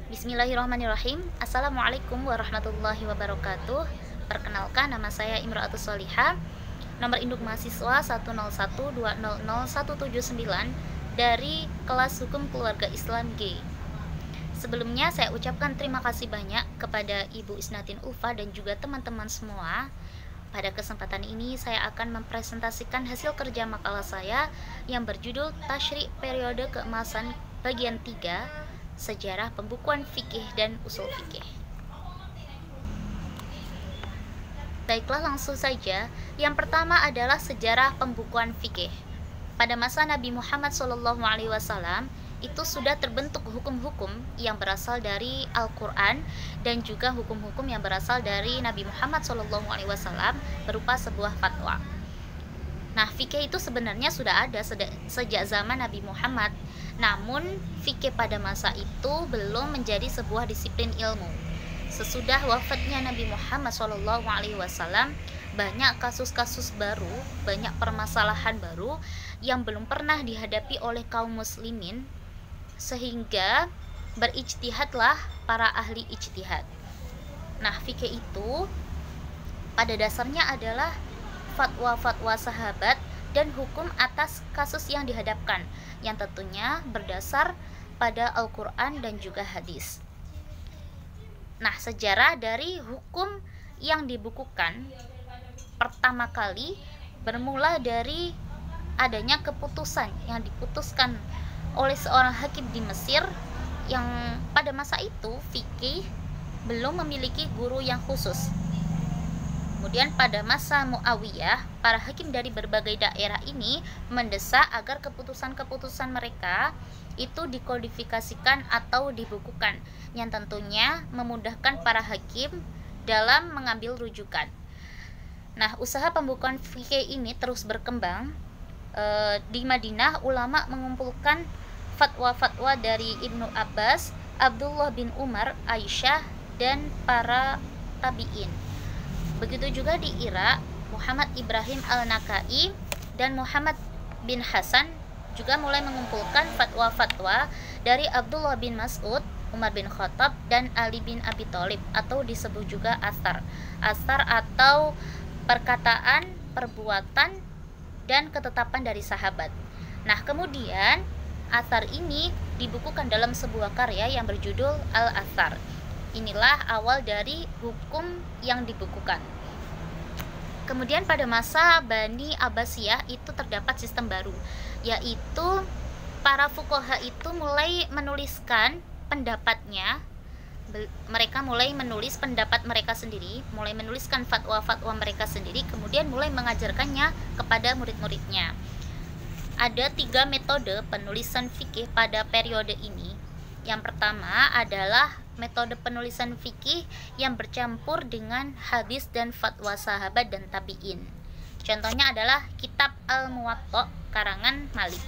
Bismillahirrahmanirrahim. Assalamualaikum warahmatullahi wabarakatuh. Perkenalkan, nama saya Imra'atus Sholihah. Nomor induk mahasiswa 101200179 dari kelas Hukum Keluarga Islam G. Sebelumnya saya ucapkan terima kasih banyak kepada Ibu Isnatin Ulfa dan juga teman-teman semua. Pada kesempatan ini saya akan mempresentasikan hasil kerja makalah saya yang berjudul Tasyri' Periode Keemasan Bagian 3, Sejarah Pembukuan Fikih dan Usul Fikih. Baiklah, langsung saja. Yang pertama adalah sejarah pembukuan fikih. Pada masa Nabi Muhammad SAW itu sudah terbentuk hukum-hukum yang berasal dari Al-Quran dan juga hukum-hukum yang berasal dari Nabi Muhammad SAW berupa sebuah fatwa. Nah, fikih itu sebenarnya sudah ada sejak zaman Nabi Muhammad. Namun, fikih pada masa itu belum menjadi sebuah disiplin ilmu. Sesudah wafatnya Nabi Muhammad SAW, banyak kasus-kasus baru, banyak permasalahan baru yang belum pernah dihadapi oleh kaum muslimin, sehingga berijtihadlah para ahli ijtihad. Nah, fikih itu pada dasarnya adalah fatwa-fatwa sahabat dan hukum atas kasus yang dihadapkan, yang tentunya berdasar pada Al-Quran dan juga hadis. Nah, sejarah dari hukum yang dibukukan pertama kali bermula dari adanya keputusan yang diputuskan oleh seorang hakim di Mesir yang pada masa itu fikih belum memiliki guru yang khusus. Kemudian pada masa Muawiyah, para hakim dari berbagai daerah ini mendesak agar keputusan-keputusan mereka itu dikodifikasikan atau dibukukan, yang tentunya memudahkan para hakim dalam mengambil rujukan. Nah, usaha pembukuan fikih ini terus berkembang. Di Madinah, ulama mengumpulkan fatwa-fatwa dari Ibnu Abbas, Abdullah bin Umar, Aisyah, dan para tabi'in. Begitu juga di Irak, Muhammad Ibrahim Al-Nakai dan Muhammad bin Hasan juga mulai mengumpulkan fatwa-fatwa dari Abdullah bin Mas'ud, Umar bin Khattab, dan Ali bin Abi Thalib, atau disebut juga asar. Asar atau perkataan, perbuatan, dan ketetapan dari sahabat. Nah, kemudian asar ini dibukukan dalam sebuah karya yang berjudul Al-Asar. Inilah awal dari hukum yang dibukukan. Kemudian pada masa Bani Abbasiyah itu terdapat sistem baru, yaitu para fuqaha itu mulai menuliskan pendapatnya. Mereka mulai menulis pendapat mereka sendiri, mulai menuliskan fatwa-fatwa mereka sendiri, kemudian mulai mengajarkannya kepada murid-muridnya. Ada 3 metode penulisan fikih pada periode ini. Yang pertama adalah metode penulisan fikih yang bercampur dengan hadis dan fatwa sahabat dan tabi'in. Contohnya adalah kitab Al-Muwatta karangan Malik.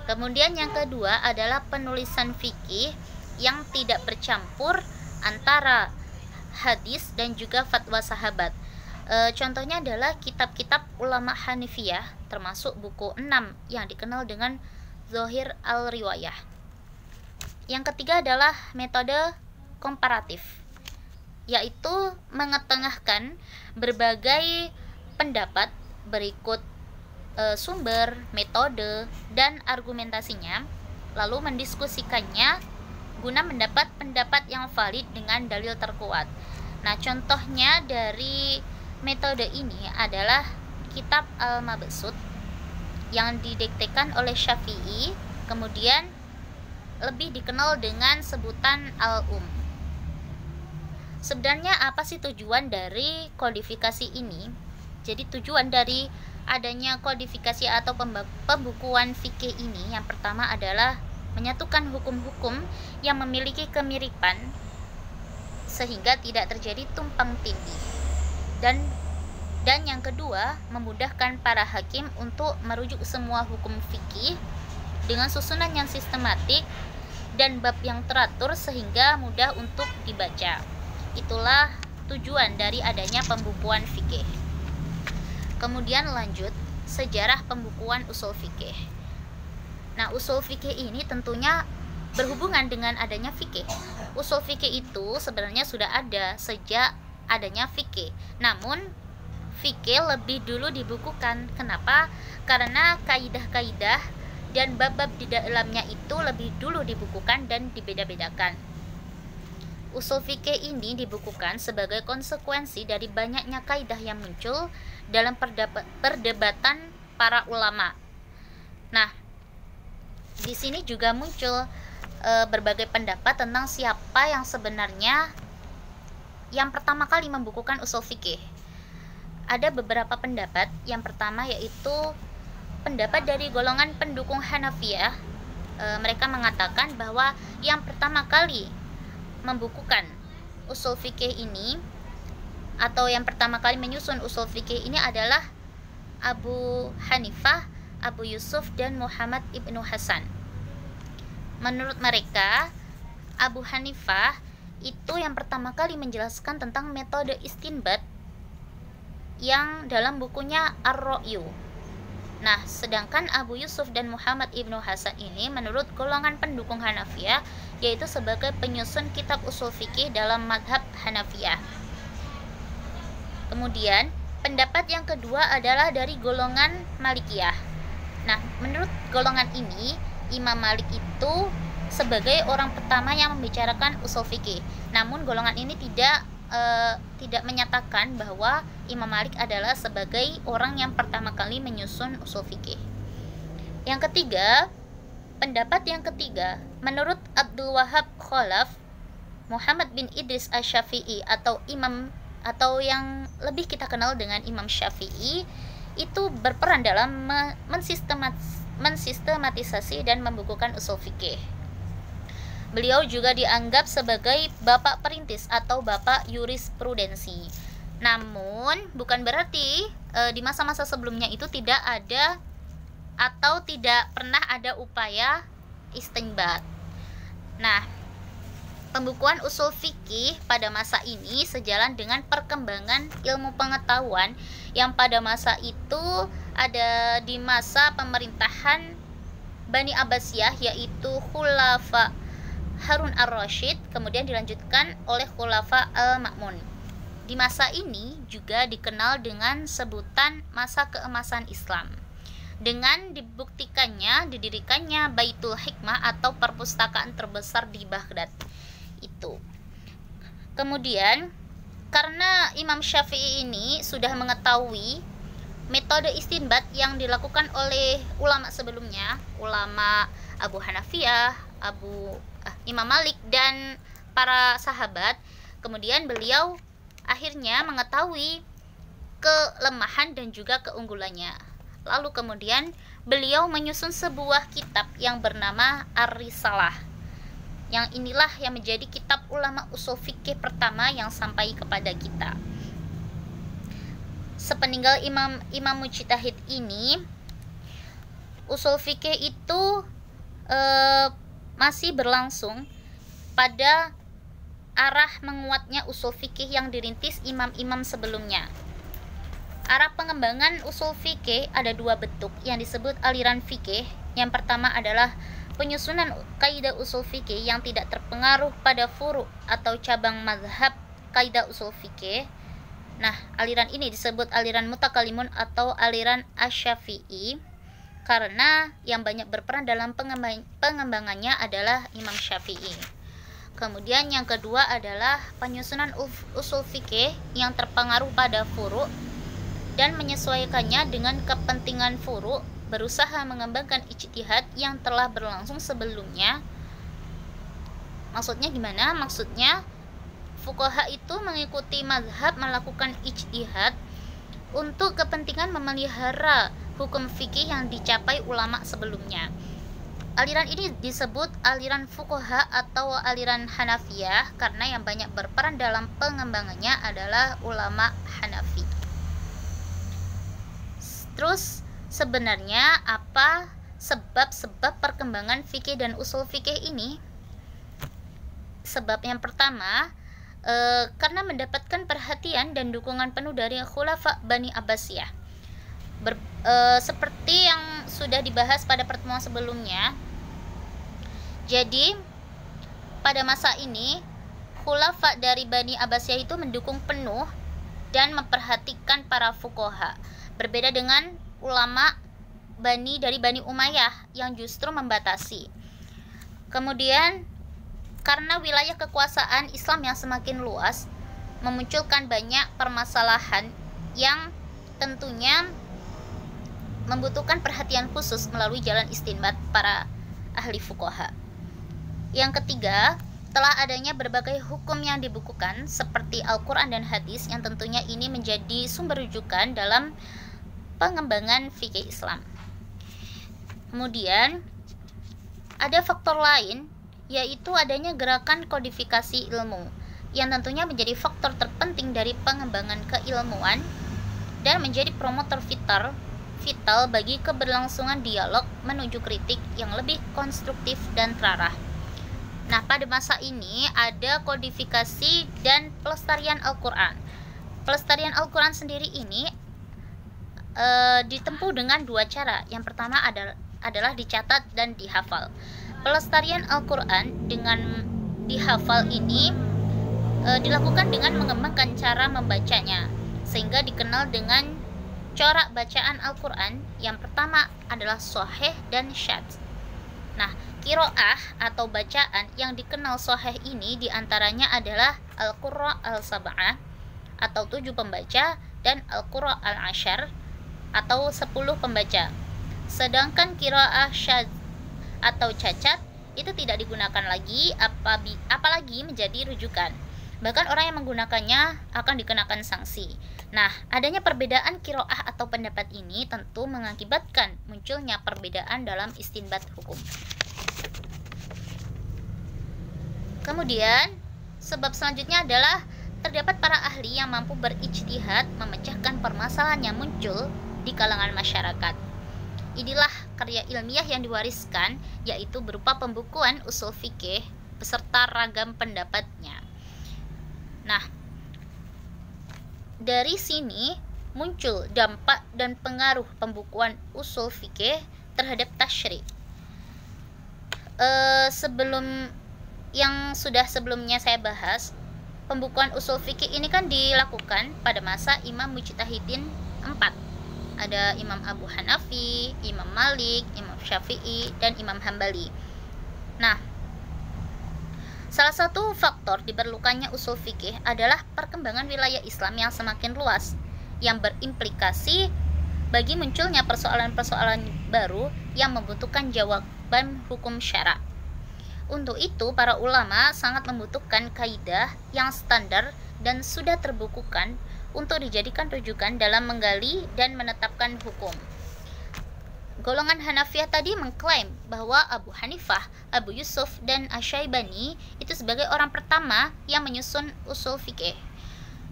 Kemudian yang kedua adalah penulisan fikih yang tidak bercampur antara hadis dan juga fatwa sahabat. Contohnya adalah kitab-kitab ulama Hanifiyah, termasuk buku 6 yang dikenal dengan Zohir al-Riwayah. Yang ketiga adalah metode komparatif, yaitu mengetengahkan berbagai pendapat berikut sumber, metode, dan argumentasinya, lalu mendiskusikannya guna mendapat pendapat yang valid dengan dalil terkuat. Nah, contohnya dari metode ini adalah kitab Al-Mabsut yang didiktekan oleh Syafi'i, kemudian lebih dikenal dengan sebutan Al-Um. Sebenarnya apa sih tujuan dari kodifikasi ini? Jadi tujuan dari adanya kodifikasi atau pembukuan fikih ini yang pertama adalah menyatukan hukum-hukum yang memiliki kemiripan sehingga tidak terjadi tumpang tindih. Dan yang kedua, memudahkan para hakim untuk merujuk semua hukum fikih dengan susunan yang sistematik dan bab yang teratur sehingga mudah untuk dibaca. Itulah tujuan dari adanya pembukuan fikih. Kemudian lanjut, sejarah pembukuan usul fikih. Nah, usul fikih ini tentunya berhubungan dengan adanya fikih. Usul fikih itu sebenarnya sudah ada sejak adanya fikih. Namun fikih lebih dulu dibukukan. Kenapa? Karena kaidah-kaidah dan bab-bab di dalamnya itu lebih dulu dibukukan dan dibeda-bedakan. Usul fikih ini dibukukan sebagai konsekuensi dari banyaknya kaidah yang muncul dalam perdebatan para ulama. Nah, di sini juga muncul berbagai pendapat tentang siapa yang sebenarnya yang pertama kali membukukan usul fikih. Ada beberapa pendapat. Yang pertama yaitu pendapat dari golongan pendukung Hanafiyah. Mereka mengatakan bahwa yang pertama kali membukukan usul fikih ini atau yang pertama kali menyusun usul fikih ini adalah Abu Hanifah, Abu Yusuf, dan Muhammad ibnu Hasan. Menurut mereka, Abu Hanifah itu yang pertama kali menjelaskan tentang metode istinbat yang dalam bukunya Ar-Ra'yu. Nah, sedangkan Abu Yusuf dan Muhammad ibnu Hasan ini menurut golongan pendukung Hanafiyah yaitu sebagai penyusun kitab usul fikih dalam madhab Hanafiyah. Kemudian pendapat yang kedua adalah dari golongan Malikiyah. Nah, menurut golongan ini Imam Malik itu sebagai orang pertama yang membicarakan usul fikih. Namun golongan ini tidak menyatakan bahwa Imam Malik adalah sebagai orang yang pertama kali menyusun usul fikih. Yang ketiga, pendapat yang ketiga, menurut Abdul Wahab Khalaf, Muhammad bin Idris Asy-Syafi'i atau yang lebih kita kenal dengan Imam Syafi'i itu berperan dalam mensistematisasi dan membukukan usul fikih. Beliau juga dianggap sebagai bapak perintis atau bapak jurisprudensi. Namun bukan berarti di masa-masa sebelumnya itu tidak ada atau tidak pernah ada upaya istinbat. Nah, pembukuan usul fikih pada masa ini sejalan dengan perkembangan ilmu pengetahuan yang pada masa itu ada di masa pemerintahan Bani Abbasiyah, yaitu Khulafa Harun ar-Rasyid, kemudian dilanjutkan oleh Khulafa al-Ma'mun. Di masa ini juga dikenal dengan sebutan masa keemasan Islam, dengan didirikannya Baitul Hikmah atau perpustakaan terbesar di Baghdad itu. Kemudian karena Imam Syafi'i ini sudah mengetahui metode istinbat yang dilakukan oleh ulama sebelumnya, ulama Abu Hanafiyah, Imam Malik, dan para sahabat, kemudian beliau akhirnya mengetahui kelemahan dan juga keunggulannya. Lalu kemudian beliau menyusun sebuah kitab yang bernama Ar-Risalah. Yang inilah yang menjadi kitab ulama usul fikih pertama yang sampai kepada kita. Sepeninggal Imam Mujtahid ini, usul fikih itu masih berlangsung pada arah menguatnya usul fikih yang dirintis imam-imam sebelumnya. Arah pengembangan usul fikih ada dua bentuk yang disebut aliran fikih. Yang pertama adalah penyusunan kaidah usul fikih yang tidak terpengaruh pada furu' atau cabang mazhab kaidah usul fikih. Nah, aliran ini disebut aliran mutakalimun atau aliran Asy-Syafi'i karena yang banyak berperan dalam pengembangannya adalah Imam Syafi'i. Kemudian yang kedua adalah penyusunan usul fikih yang terpengaruh pada furu' dan menyesuaikannya dengan kepentingan furu', berusaha mengembangkan ijtihad yang telah berlangsung sebelumnya. Maksudnya gimana? Maksudnya fuqaha itu mengikuti mazhab melakukan ijtihad untuk kepentingan memelihara hukum fikih yang dicapai ulama sebelumnya. Aliran ini disebut aliran fuqaha atau aliran Hanafiyah karena yang banyak berperan dalam pengembangannya adalah ulama Hanafi. Terus sebenarnya apa sebab-sebab perkembangan fikih dan usul fikih ini? Sebab yang pertama, karena mendapatkan perhatian dan dukungan penuh dari Khulafa Bani Abbasiyah. Seperti yang sudah dibahas pada pertemuan sebelumnya, Jadi pada masa ini khulafa dari Bani Abbasiyah itu mendukung penuh dan memperhatikan para fuqaha. Berbeda dengan ulama dari Bani Umayyah yang justru membatasi. Kemudian karena wilayah kekuasaan Islam yang semakin luas memunculkan banyak permasalahan yang tentunya membutuhkan perhatian khusus melalui jalan istinbat para ahli fuqaha. Yang ketiga, telah adanya berbagai hukum yang dibukukan seperti Al-Quran dan hadis yang tentunya ini menjadi sumber rujukan dalam pengembangan fikih Islam. Kemudian ada faktor lain, yaitu adanya gerakan kodifikasi ilmu yang tentunya menjadi faktor terpenting dari pengembangan keilmuan dan menjadi promotor vital bagi keberlangsungan dialog menuju kritik yang lebih konstruktif dan terarah. Nah, pada masa ini ada kodifikasi dan pelestarian Al-Quran. Pelestarian Al-Quran sendiri ini ditempuh dengan dua cara. Yang pertama adalah dicatat dan dihafal. Pelestarian Al-Quran dengan dihafal ini dilakukan dengan mengembangkan cara membacanya, sehingga dikenal dengan corak bacaan Al-Quran. Yang pertama adalah sahih dan syadz. Nah, qiraah atau bacaan yang dikenal sahih ini diantaranya adalah Al-Qurra al-Sab'ah atau 7 pembaca dan Al-Qurra al-Ashar atau 10 pembaca. Sedangkan qiraah syadz atau cacat itu tidak digunakan lagi apalagi menjadi rujukan. Bahkan orang yang menggunakannya akan dikenakan sanksi. Nah, adanya perbedaan qiraah atau pendapat ini tentu mengakibatkan munculnya perbedaan dalam istinbat hukum. Kemudian, sebab selanjutnya adalah terdapat para ahli yang mampu berijtihad memecahkan permasalahan yang muncul di kalangan masyarakat. Inilah karya ilmiah yang diwariskan, yaitu berupa pembukuan usul fikih beserta ragam pendapatnya. Nah, dari sini muncul dampak dan pengaruh pembukuan usul fikih terhadap tasyri'. Sebelum yang sudah sebelumnya saya bahas, pembukuan usul fikih ini kan dilakukan pada masa Imam Mujtahidin 4. Ada Imam Abu Hanafi, Imam Malik, Imam Syafi'i, dan Imam Hambali. Nah, salah satu faktor diperlukannya usul fikih adalah perkembangan wilayah Islam yang semakin luas, yang berimplikasi bagi munculnya persoalan-persoalan baru yang membutuhkan jawaban hukum syara'. Untuk itu, para ulama sangat membutuhkan kaidah yang standar dan sudah terbukukan untuk dijadikan rujukan dalam menggali dan menetapkan hukum. Golongan Hanafiyah tadi mengklaim bahwa Abu Hanifah, Abu Yusuf, dan Asy-Syaibani itu sebagai orang pertama yang menyusun usul fikih.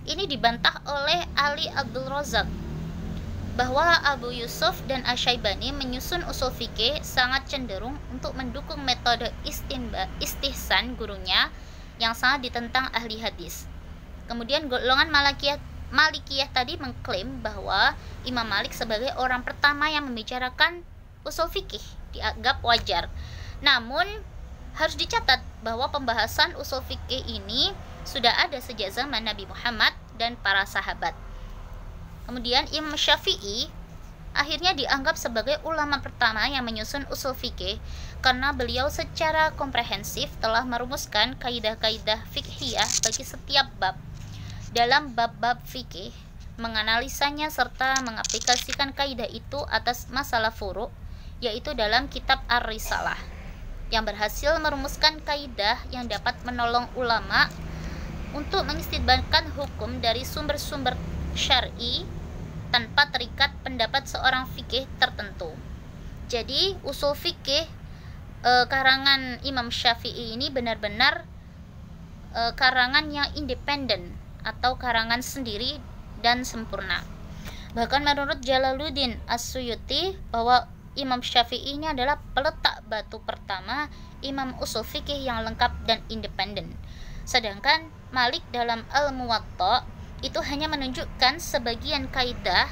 Ini dibantah oleh Ali Abdul Razak bahwa Abu Yusuf dan Asy-Syaibani menyusun usul fikih sangat cenderung untuk mendukung metode istihsan gurunya yang sangat ditentang ahli hadis. Kemudian golongan Malikiyah tadi mengklaim bahwa Imam Malik sebagai orang pertama yang membicarakan usul fikih dianggap wajar. Namun harus dicatat bahwa pembahasan usul fikih ini sudah ada sejak zaman Nabi Muhammad dan para sahabat. Kemudian Imam Syafi'i akhirnya dianggap sebagai ulama pertama yang menyusun usul fikih karena beliau secara komprehensif telah merumuskan kaidah-kaidah fikhiyah bagi setiap bab. Dalam bab-bab fikih, menganalisanya serta mengaplikasikan kaidah itu atas masalah furu', yaitu dalam kitab Ar-Risalah, yang berhasil merumuskan kaidah yang dapat menolong ulama untuk mengistidbatkan hukum dari sumber-sumber syar'i tanpa terikat pendapat seorang fikih tertentu. Jadi usul fikih karangan Imam Syafi'i ini benar-benar karangan yang independen atau karangan sendiri dan sempurna. Bahkan menurut Jalaluddin As-Suyuti bahwa Imam Syafi'i ini adalah peletak batu pertama imam usul fikih yang lengkap dan independen. Sedangkan Malik dalam Al-Muwatta itu hanya menunjukkan sebagian kaidah.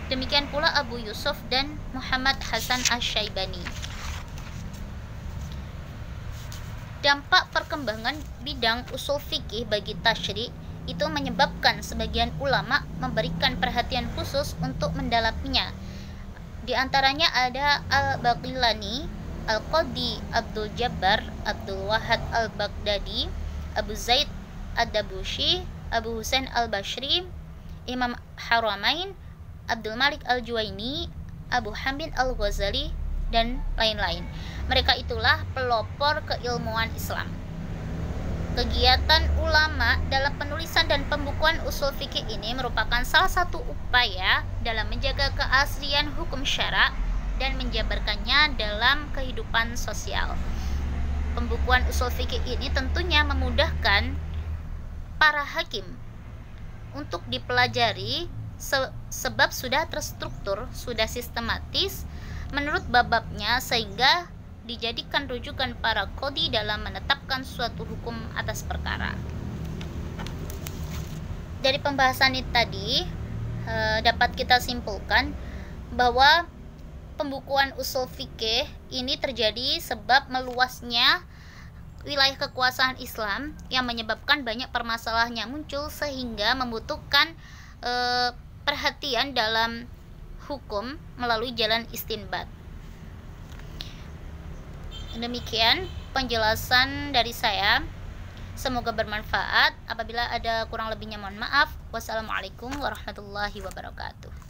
Demikian pula Abu Yusuf dan Muhammad Hasan Asy-Syaibani. Dampak perkembangan bidang usul fikih bagi tasyri' itu menyebabkan sebagian ulama memberikan perhatian khusus untuk mendalaminya. Di antaranya ada Al-Baqillani, Al-Qadi Abdul Jabbar, Abdul Wahid Al-Baghdadi, Abu Zaid Ad-Dabushi, Abu Husain Al-Bashri, Imam Haramain, Abdul Malik Al-Juwaini, Abu Hamid Al-Ghazali, dan lain-lain. Mereka itulah pelopor keilmuan Islam. Kegiatan ulama dalam penulisan dan pembukuan usul fikih ini merupakan salah satu upaya dalam menjaga keaslian hukum syara dan menjabarkannya dalam kehidupan sosial. Pembukuan usul fikih ini tentunya memudahkan para hakim untuk dipelajari sebab sudah terstruktur, sudah sistematis menurut bab-babnya, sehingga dijadikan rujukan para qadi dalam menetapkan suatu hukum atas perkara. Dari pembahasan ini tadi dapat kita simpulkan bahwa pembukuan usul fikih ini terjadi sebab meluasnya wilayah kekuasaan Islam yang menyebabkan banyak permasalahan yang muncul sehingga membutuhkan perhatian dalam hukum melalui jalan istinbat. Demikian penjelasan dari saya. Semoga bermanfaat. Apabila ada kurang lebihnya mohon maaf. Wassalamualaikum warahmatullahi wabarakatuh.